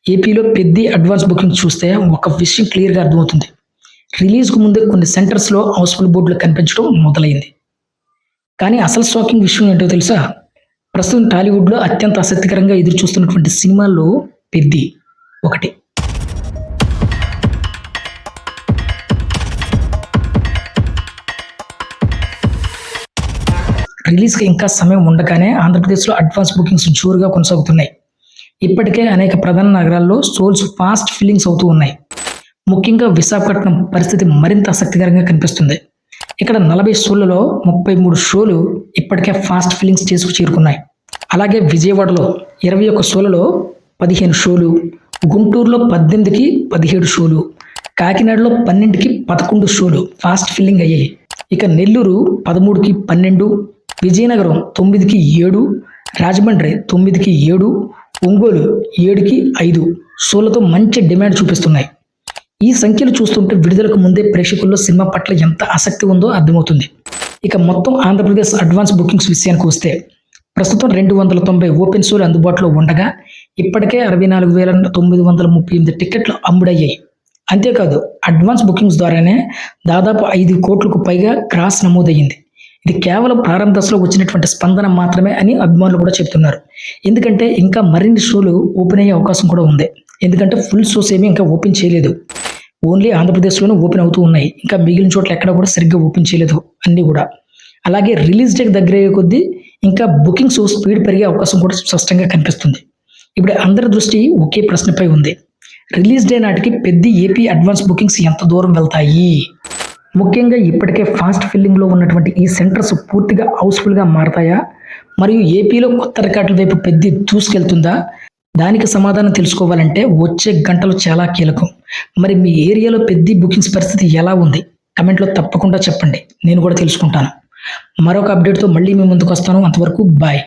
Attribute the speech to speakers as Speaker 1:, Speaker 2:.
Speaker 1: ఏపీలో పెద్ద advance booking చూస్తే ఒక విషయం క్లియర్‌గా అర్థమవుతుంది. రిలీజ్‌కు ముందే కొన్ని సెంటర్స్‌లో హౌస్‌ఫుల్ బోర్డులు కనిపించడం మొదలైంది. కానీ అసలు షాకింగ్ విషయం ఏంటో తెలుసా? ప్రస్తుతం టాలీవుడ్‌లో అత్యంత ఆసక్తికరంగా ఎదురుచూస్తున్నటువంటి సినిమాల్లో 'పెద్ది' ఒకటి. రిలీజ్‌కి ఇంకా సమయం ఉండగానే ఆంధ్రప్రదేశ్‌లో అడ్వాన్స్ బుకింగ్స్ జోరుగా కొనసాగుతున్నాయి. ఇప్పటికే అనేక ప్రధాన నగరాల్లో షోస్ ఫాస్ట్ ఫిల్లింగ్స్ అవుతూ ఉన్నాయి. ముఖ్యంగా విశాఖపట్నం పరిస్థితి మరింత ఆసక్తికరంగా కనిపిస్తుంది. ఇక్కడ 40 షోలలో 33 షోలు ఇప్పటికే ఫాస్ట్ ఫిల్లింగ్స్ చేసుకు చేరుకున్నాయి. అలాగే విజయవాడలో 21 షోలలో 15 షోలు, గుంటూరులో 18కి 17 షోలు, కాకినాడలో 12కి 11 షోలు ఫాస్ట్ ఫిల్లింగ్ అయ్యాయి. ఇక నెల్లూరు 13కి 12, విజయనగరం 9కి 7, రాజమండ్రి 9కి 7, ఒంగోలు 7కి 5 షోలతో మంచి డిమాండ్ చూపిస్తున్నాయి. ఈ సంఖ్యలు చూస్తుంటే విడుదలకు ముందే ప్రేక్షకుల్లో సినిమా పట్ల ఎంత ఆసక్తి ఉందో అర్థమవుతుంది. ఇక మొత్తం ఆంధ్రప్రదేశ్ అడ్వాన్స్ బుకింగ్స్ విషయానికి వస్తే ప్రస్తుతం 290 ఓపెన్ షోలు అందుబాటులో ఉండగా ఇప్పటికే 64,938 టికెట్లు అమ్ముడయ్యాయి. అంతేకాదు అడ్వాన్స్ బుకింగ్స్ ద్వారానే దాదాపు 5 కోట్లకు పైగా గ్రాస్ నమోదయ్యింది. ఇది కేవలం ప్రారంభ దశలో వచ్చినటువంటి స్పందన మాత్రమే అని అభిమానులు కూడా చెప్తున్నారు. ఎందుకంటే ఇంకా మరిన్ని షోలు ఓపెన్ అయ్యే అవకాశం కూడా ఉంది. ఎందుకంటే ఫుల్ షోస్ ఏమీ ఇంకా ఓపెన్ చేయలేదు. ఓన్లీ ఆంధ్రప్రదేశ్లోనే ఓపెన్ అవుతూ ఉన్నాయి. ఇంకా మిగిలిన చోట్ల ఎక్కడ కూడా సరిగ్గా ఓపెన్ చేయలేదు అన్నీ కూడా. అలాగే రిలీజ్ డేట్ దగ్గర అయ్యే కొద్దీ ఇంకా బుకింగ్స్ స్పీడ్ పెరిగే అవకాశం కూడా స్పష్టంగా కనిపిస్తుంది. ఇప్పుడు అందరి దృష్టి ఒకే ప్రశ్నపై ఉంది. రిలీజ్ డే నాటికి పెద్ద ఏపీ అడ్వాన్స్ బుకింగ్స్ ఎంత దూరం వెళ్తాయి? ముఖ్యంగా ఇప్పటికే ఫాస్ట్ ఫిల్లింగ్లో ఉన్నటువంటి ఈ సెంటర్స్ పూర్తిగా హౌస్ఫుల్గా మారతాయా? మరియు ఏపీలో కొత్త రికార్డుల వైపు పెద్ద దూసుకెళ్తుందా? దానికి సమాధానం తెలుసుకోవాలంటే వచ్చే గంటలు చాలా కీలకం. మరి మీ ఏరియాలో పెద్ద బుకింగ్స్ పరిస్థితి ఎలా ఉంది? కమెంట్లో తప్పకుండా చెప్పండి. నేను కూడా తెలుసుకుంటాను. మరొక అప్డేట్తో మళ్ళీ మీ ముందుకు వస్తాను. అంతవరకు బాయ్.